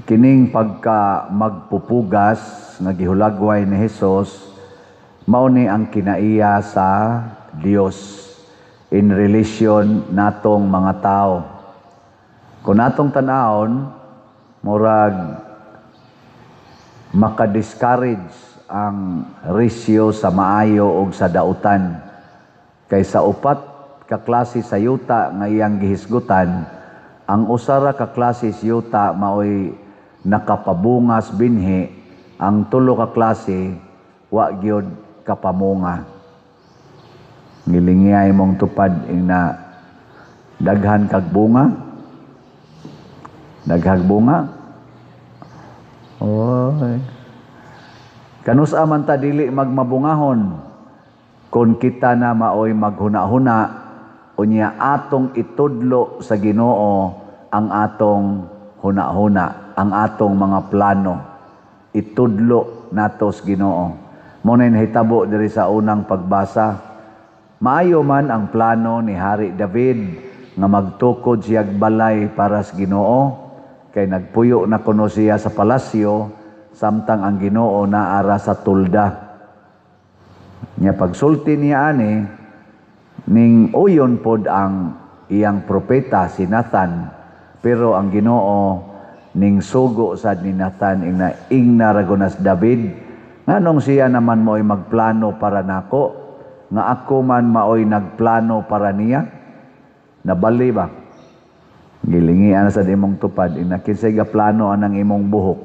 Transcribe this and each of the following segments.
kining pagka magpupugas nga gihulagway ni Hesus mao ni ang kinaiya sa Dios in relation natong mga tao. Kung natong tanawon, murag maka-discourage ang resyo sa maayo o sa dautan. Kaysa upat ka klase sa yuta nga iyang gihisgutan, ang usara ka klase sa yuta maoy nakapabungas binhi, ang tulo ka klase wa gyud kapamunga. Ngilingiyay mong tupad ina daghan kag bunga. Daghag bunga. Oy. Kanus-a man ta dili magmabungahon kung kita na maoy maghuna-huna unya atong itudlo sa Ginoo ang atong huna-huna, ang atong mga plano. Itudlo nato sa Ginoo. Mo na nahitabo diri sa unang pagbasa. Maayo man ang plano ni Hari David nga magtukod siya balay para sa Ginoo, kay nagpuyo na kuno siya sa palasyo samtang ang Ginoo naara sa tulda. Nya pagsulti niya ani ning uyon pod ang iyang propeta si Nathan, pero ang Ginoo ning sugo sad ni Nathan ingna ragunas David nganong siya naman mo'y magplano para nako nga ako man maoy nagplano para niya. Nabali ba? Gilingian sa imong tupad, inakinsay ga plano anang imong buhok.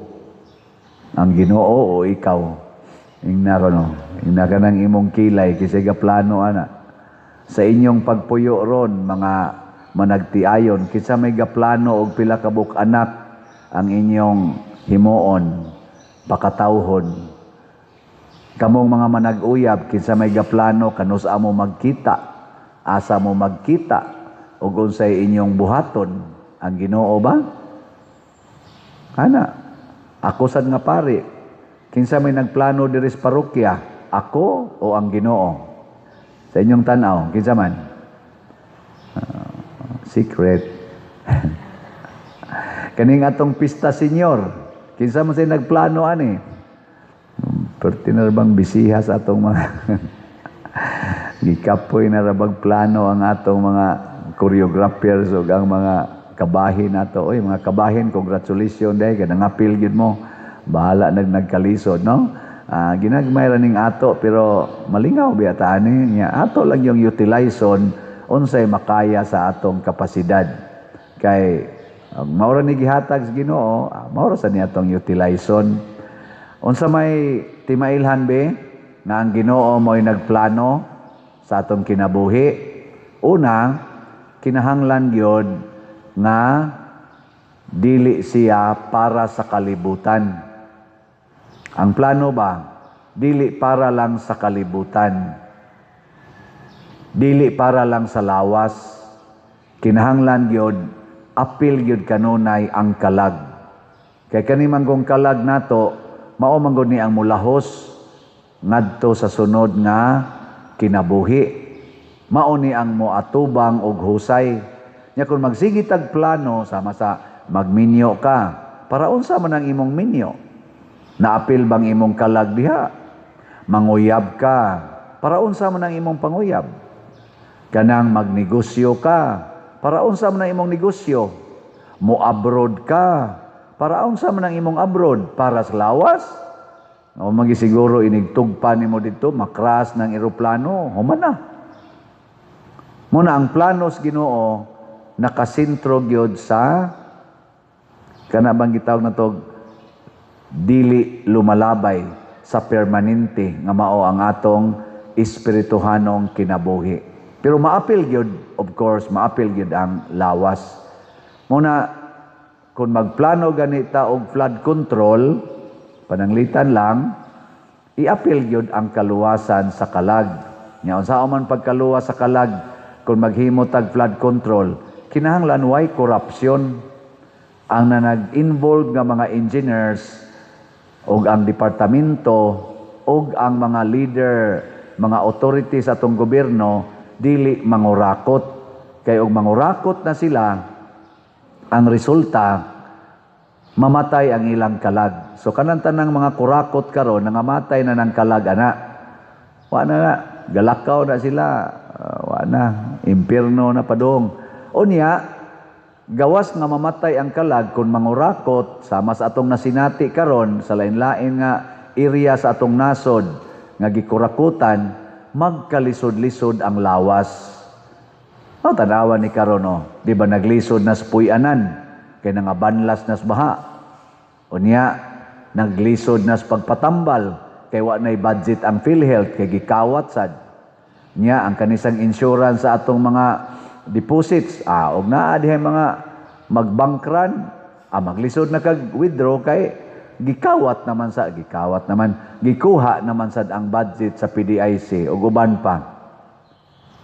Ang Ginoo o ikaw? Ingna kono, ingna ka ng imong kilay, kinsay ga plano ana. Sa inyong pagpuyo ron, mga managtiayon, kinsa may ga plano og pila ka buk anak ang inyong himuon, pakatawhon. Kamong mga manag-uyab, kinsa may gaplano, kanus-a mo magkita, asa mo magkita, ug unsay inyong buhaton, ang Ginoo ba? Ana, ako sad nga pari, kinsa may nagplano diri sa parokya, ako o ang Ginoo? Sa inyong tanaw, kinsa man? Secret. Kaning atong pista senyor, kinsa man say nagplano ani? Perti na rabang bisiha sa atong mga gikapoy na rabang plano ang atong mga choreographers o ang mga kabahin nato. Oy, mga kabahin, congratulations day, kada ngapil gyud mo. Bahala nagkalisod, no? Ginagmay ra ning ato pero malingaw biya ani nya ato lang yung utilizon unsay makaya sa atong kapasidad. Kay mao ra ni gihatag sa Ginoo, mao ra sa ni atong utilizon. Unsa may timailhan be nga ang Ginoo mo'y nagplano sa atong kinabuhi? Una, kinahanglan gyud nga dili siya para sa kalibutan. Ang plano ba? Dili para lang sa kalibutan. Dili para lang sa lawas. Kinahanglan gyud apil gyud kanunay ang kalag. Kay kani manggong kalag nato mao man gud ni ang mulahos ngadto sa sunod nga kinabuhi. Mao ni ang moatubang og husay. Nya kun magsige tag plano sama sa magminyo ka, para unsa man ang imong minyo? Naapil bang imong kalag diha? Manguyab ka, para unsa man ang imong panguyab? Kanang magnegosyo ka, para unsa man ang imong negosyo? Mo-abroad ka, para unsa man ang imong abroad? Para sa lawas? O magisiguro inigtugpa nimo dito, makras ng eroplano, human na. Muna ang plano sa Ginoo nakasentro gyud sa kana bang gitawag na to dili lumalabay sa permanente nga mao ang atong espirituhanong kinabuhi. Pero maapil gyud, of course, maapil gyud ang lawas. Muna kung magplano ganita og flood control, pananglitan lang, iapil gyud ang kaluwasan sa kalag. Nya unsa man pagkaluwas sa kalag, kung maghimo tag flood control, kinahanglan way corruption. Ang nag-involve nga mga engineers og ang departamento og ang mga leader, mga authorities sa atong gobyerno dili mangurakot. Kay og mangurakot na sila, ang resulta mamatay ang ilang kalag. So kanang tanang mga kurakot karon nangamatay na ng kalag ana. Wa na galakaw na sila. Wa na impierno na padong. Unya gawas nga mamatay ang kalag kung mangurakot sama sa atong nasinati karon sa lain-lain nga area sa atong nasod nga gikurakutan, magkalisod-lisod ang lawas. Tanawan ni karon di ba naglisod na sa puy-anan kay nangabanlas na sa baha. Unya naglisod na sa pagpatambal kay wa nay budget ang PhilHealth kay gikawat sad. Nya ang kanisang insurance sa atong mga deposits, og naa dihay mga magbankran, maglisod na kag withdraw kay gikuha naman sad ang budget sa PDIC ug uban pa.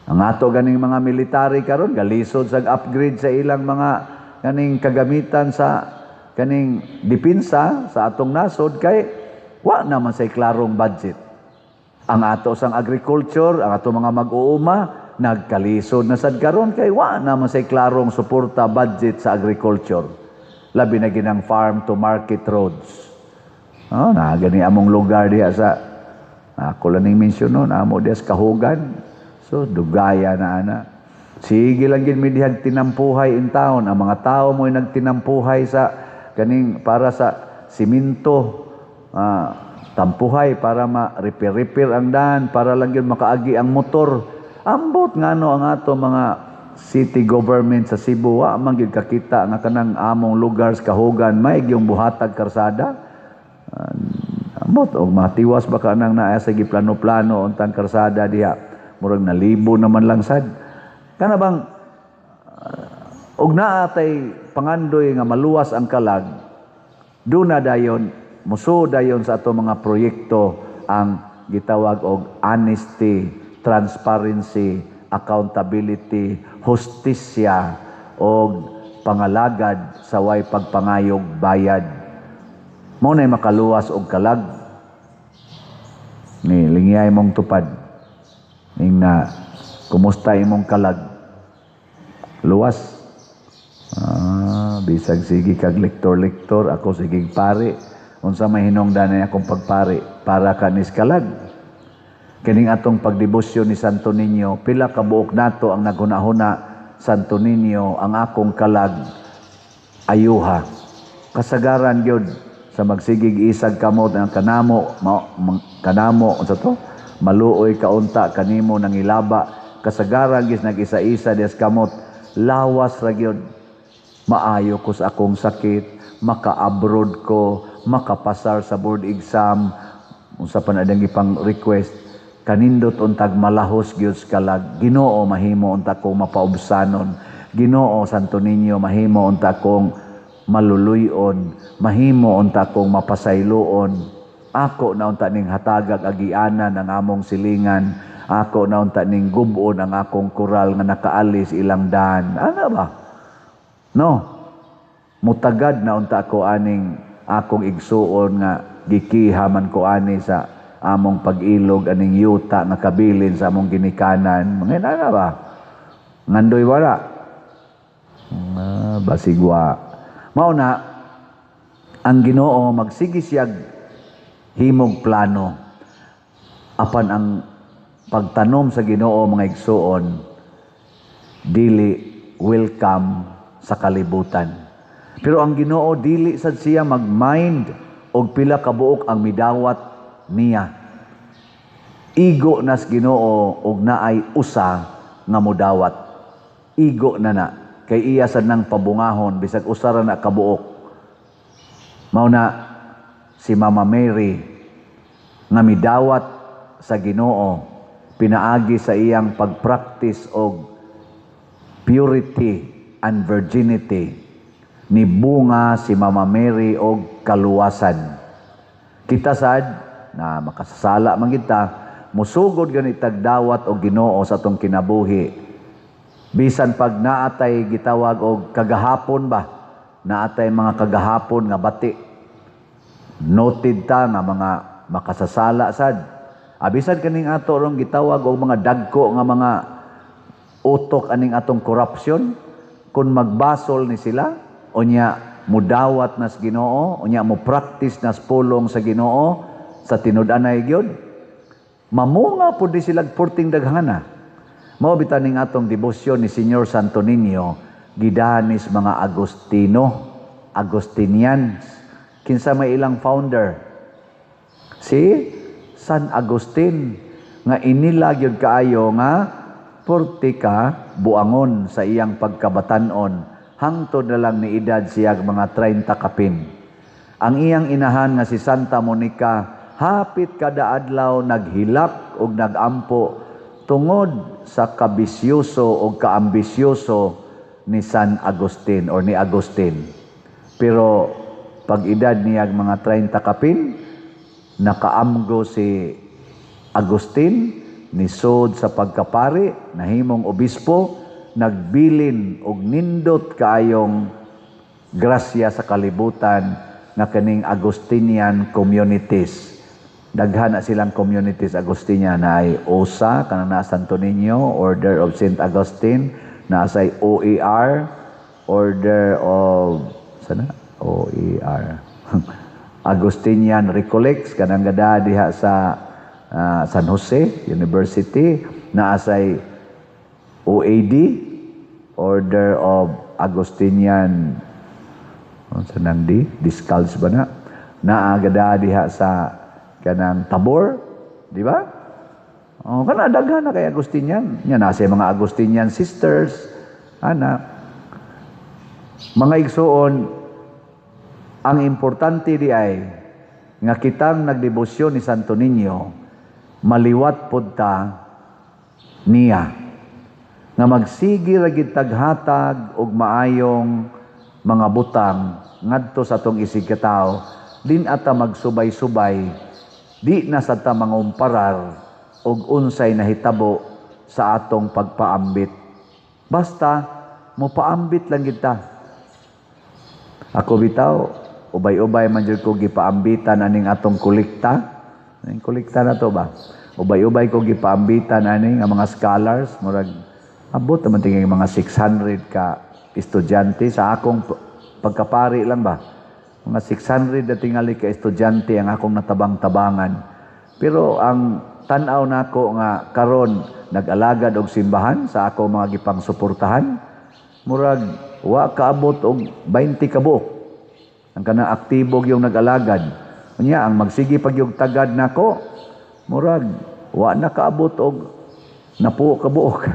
Ang ato ganing mga military karon galisod sa upgrade sa ilang mga kaning kagamitan sa kaning depensa sa atong nasod kay wa naman say klarong budget. Ang ato sang agriculture, ang ato mga mag-uuma nagkalisod na sad karon kay wa naman say klarong suporta budget sa agriculture. Labi na ginang farm to market roads. Na gani among lugar diha sa ako lang ning mention no, amo diha sa Kahugan. So dugaya na ana. Sige lang gid mi diha tinampuhay in town. Ang mga tao mo nagtinampuhay sa kaning para sa simento, tampuhay para ma-repair ang daan, para lang yun makaagi ang motor. Ambot ngano ang ato mga city government sa Cebu, man gyud kakita nga kanang among lugar sa Kahugan may yung buhatag karsada. Ambot og matiwas baka nang naa sa giplano-plano untang karsada diha. Murag na libo naman lang sad. Kana bang og naa tay pangandoy nga maluwas ang kalag, duna dayon muso dayon sa ato mga proyekto ang gitawag og honesty, transparency, accountability, hustisya o pangalagad sa way pagpangayog bayad. Mao nay makaluwas og kalag. Ni lingyay mong tupad. Ning na kumusta imong kalag? Luwas. Bisag sige kag lektor-lektor, ako sige pare. Unsa may hinungdan na akong pagpari para kanis kalag. Kining atong pagdebosyon ni Santo Niño, pila ka buok nato ang naghuna-huna Santo Niño ang akong kalag ayuha. Kasagaran gyud sa magsigig isag kamot ang kanamo unsa to? Maluoy kaunta kanimo nang ilaba. Kasagaran gis nag-isa-isa des kamot lawas ra gyud. Maayo ko sa akong sakit, maka-abroad ko, makapasar sa board exam, unsa pa na dang ipang request, kanindot untag malahos gyud kalag. Ginoo mahimo unta kong mapaubsanon. Ginoo Santo Niño mahimo unta kong maluluyon, mahimo unta kong mapasayloon. Ako na unta ning hatagag agianan ang among silingan. Ako na unta ning gubon ang akong koral nga nakaalis ilang daan. Ano ba? No. Mutagad na unta ko aning akong igsuon nga gikihaman ko ani sa among pag-ilog aning yuta nga kabilin sa among ginikanan. Mga na ba? Ngandoy wala. Basigwa. Mao na ang Ginoo magsigi siyag himog plano apan ang pagtanom sa Ginoo mga igsuon dili welcome sa kalibutan. Pero ang Ginoo dili sad siya mag-mind og pila ka buok ang midawat niya. Igo nas Ginoo og naay usa nga modawat. Igo na kay iya sad nang pabungahon bisag usa ra na kabuok. Mao na si Mama Mary nga midawat sa Ginoo pinaagi sa iyang pagpractice og purity and virginity. Ni bunga si Mama Mary og kaluwasan. Kita sad na makasasala man kita, musugod ganit tagdawat og Ginoo sa atong kinabuhi. Bisan pag naatay gitawag og kagahapon ba, naatay mga kagahapon nga bati. Noted ta nga mga makasasala sad. Abisan kaning ato rong gitawag og mga dagko nga mga utok aning atong corruption, kung magbasol ni sila, o niya mudawat nas Ginoo, unya mo practice nas pulong sa Ginoo sa tinud-anay gyud. Mamunga pud di sila purting daghana. Mao bitaning atong debosyon ni Señor Santo Niño gidanis mga Agustinians. Kinsa may ilang founder? Si San Agustin nga inila gyud kaayo nga 40 ka buangon sa iyang pagkabatan-on hangtod na lang ni edad siya mga 30 kapin. Ang iyang inahan nga si Santa Monica hapit kada adlaw naghilak og nagampo tungod sa kabisyoso o kaambisyoso ni San Agustin or ni Agustin. Pero pag edad niya mga 30 kapin, nakaamgo si Agustin, nisod sa pagkapari, nahimong obispo, nagbilin og nindot kaayong grasya sa kalibutan na kaning Agustinian communities. Daghan na silang communities Agustinian na ay OSA, kanang na Santo Niño, Order of St. Augustine, na say OER, Order of OER Agustinian Recollects, kanang gada diha sa San Jose University, na say OAD, Order of Agustinian Discals ba na? Naagada diha sa kanang Tabor, di ba? Oh, kana daghan na kay Agustinian. Nya na say mga Agustinian sisters, ana. Mga igsoon, ang importante di ay nga kitang nagdebosyon ni Santo Niño, maliwat pod ta niya nga magsigi ra gid taghatag og maayong mga butang ngadto sa atong isig katawo, din ata magsubay-subay, di na sa ta mangumparar og unsay nahitabo sa atong pagpaambit. Basta mopaambit lang gid ta. Ako bitaw, ubay-ubay man jud ko gipaambitan aning atong kolekta. Aning kolekta na to ba? Ubay-ubay ko gipaambitan aning nga mga scholars, murag abot naman tingin mga 600 ka estudyante sa akong pagkapari lang ba. Mga 600 na tingali ka estudyante ang akong natabang-tabangan. Pero ang tanaw nako nga karon nag-alagad og simbahan sa ako mga gipang suportahan, murag wa kaabot og 20 ka buok ang kanang aktibo yung nag-alagad. Unya ang magsigi pag yung tagad nako, murag wa na kaabot og 10 ka buok.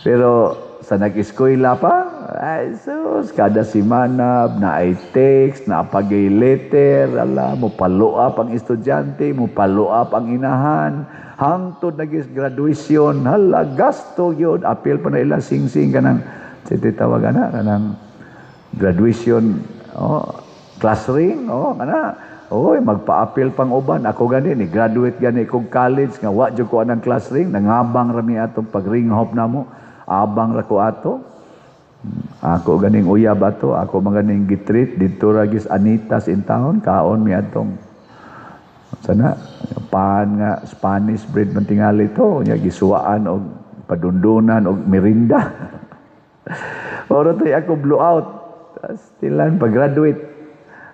Pero sa nag-eskwela pa, ay sus, kada simana na ay text, na pagay letter, mo follow up ang estudyante, mo follow up ang inahan, hangtod nagis graduation, hala, gasto yun, appeal pa na ilang sing-sing kanang, titawagan na, kanang graduation, class ring, oy, magpa-appeal pang uban, ako gani, ni graduate gani kong college, nga wa dyan ko anang class ring, nangabang rami atong pag-ring hop na mo, abang ra ko ato. Ako ganing uyab ato, ako maganing gitreat dito ragis Anitas in town, kaon mi atong sana pan nga Spanish bread man tingali to, nya gisuwaan og padundunan og merinda. Oro to ako blow out. Stilan pag graduate.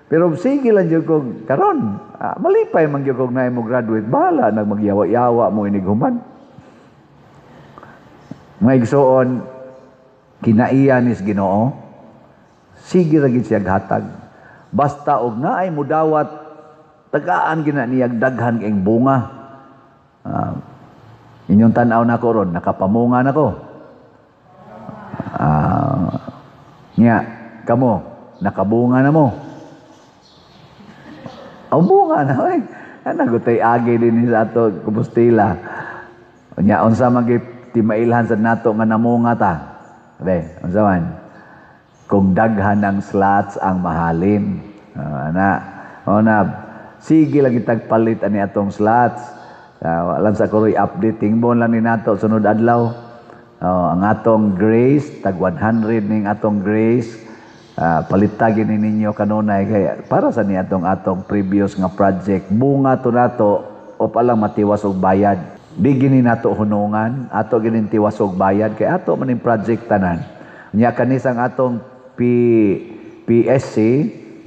Pero sige lang jud ko karon, malipay man jud ko na mo graduate, bahala nag magyawa-yawa mo inig human. Mga igsoon, kinaiyan is Ginoo, sige ra gid siya hatag. Basta og naay mudawat, tagaan gina niyag daghan ing bunga. Inyong tan-aw na ko ron, nakapamunga na ko. Nya, kamo, nakabunga na mo. Ang bunga na, ay. Nagutay agi din sa ato, Compostela. Nya, unsa magip timailhan sa nato nga namunga ta. Abe, unsa man? Kung daghan ng slots ang mahalin. Sige lagi tagpalit ani atong slots. Alam sa kuroy updating mo lang ni nato sunod adlaw. Ang atong grace tag 100 ning atong grace. Palitagin ni ninyo kanunay kaya para sa ni atong previous nga project bunga to nato o palang matiwas og bayad. Di gini nato hunungan, ato ginin tiwas og bayad kay ato man project tanan. Nya kanisang atong PSC,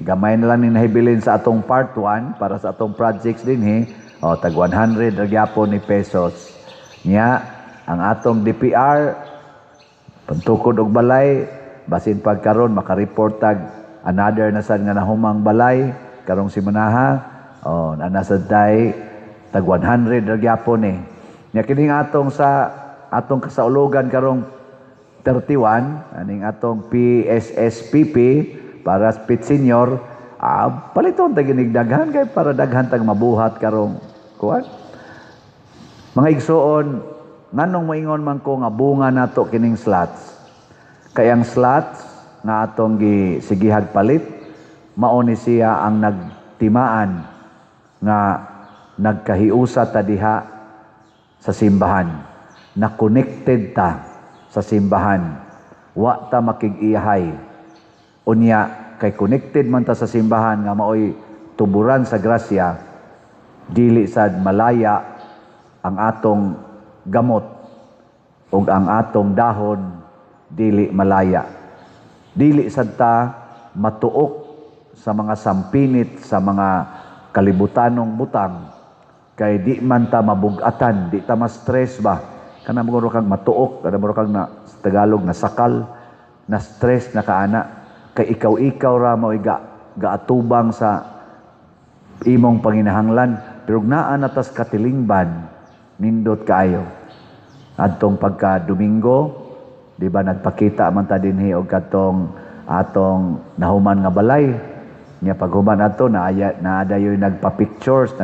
gamay na lang ni nahibilin sa atong part 1 para sa atong projects din tag 100 ra gyapon ni pesos. Nya ang atong DPR pantukod og balay basin pagkaron makareport tag another na sad nga nahumang balay karong simanaha ana sad tay tag 100 ra gyapon nya kining atong kasaulugan karong 31 aning atong PSSPP para speed senior paliton tag daghan kay para daghan tag mabuhat karong kuan. Mga igsoon, nganong moingon man ko nga bunga nato kining slots. Kay ang slots nga atong gisigihag palit mao ni siya ang nagtimaan nga nagkahiusa ta diha sa simbahan. Na connected ta sa simbahan. Wa ta makig-iyahay. Unya kay connected man ta sa simbahan nga maoy tuburan sa grasya, dili sad malaya ang atong gamot ug ang atong dahon dili malaya. Dili sad ta matuok sa mga sampinit sa mga kalibutanong butang kay di man ta mabug-atan, di ta ma-stress ba. Kana mo kang matuok, kana mo kang sa Tagalog na sakal, na stress na kaana kay ikaw ra mo gaatubang sa imong panginahanglan pero naa natas katilingban nindot kaayo adtong pagka Domingo di ba nagpakita man ta dinhi og katong atong nahuman nga balay nya paghuman ato naadayoy nagpa-pictures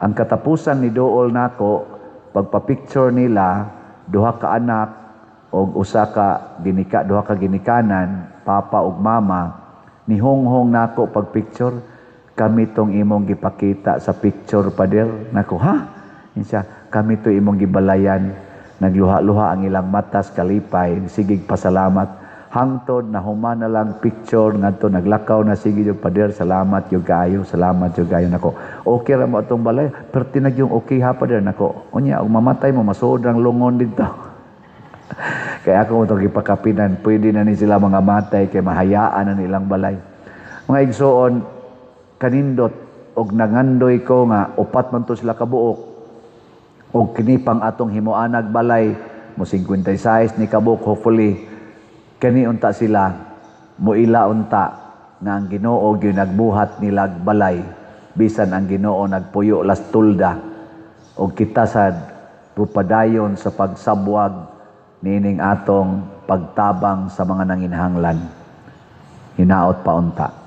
ang katapusan ni duol nako pagpa-picture nila duha ka anak og duha ka ginikanan papa ug mama nihonghong nako pag-picture kami tong imong gipakita sa picture pader nako insya kami to imong gibalayan nagluha-luha ang ilang matas kalipay sigig pasalamat hangtod na human na lang picture ngadto naglakaw na sige yung pader salamat yung kayo nako okay ra mo atong balay pero tinag yung okay ha pader nako unya og mamatay mo masodrang lungon dito kaya ako itong ipakapinan pwede na ni sila mga matay kay mahayaan na nilang balay mga igsoon kanindot og nangandoy ko nga upat man to sila kabuok og kinipang atong himuanag balay mo 56 ni kabuok hopefully kani unta sila moila unta nga ang Ginoo gyud nagbuhat nila balay bisan ang Ginoo nagpuyo las tulda og kita sad pupadayon sa pagsabwag nining atong pagtabang sa mga nanginhanglan hinaot pa unta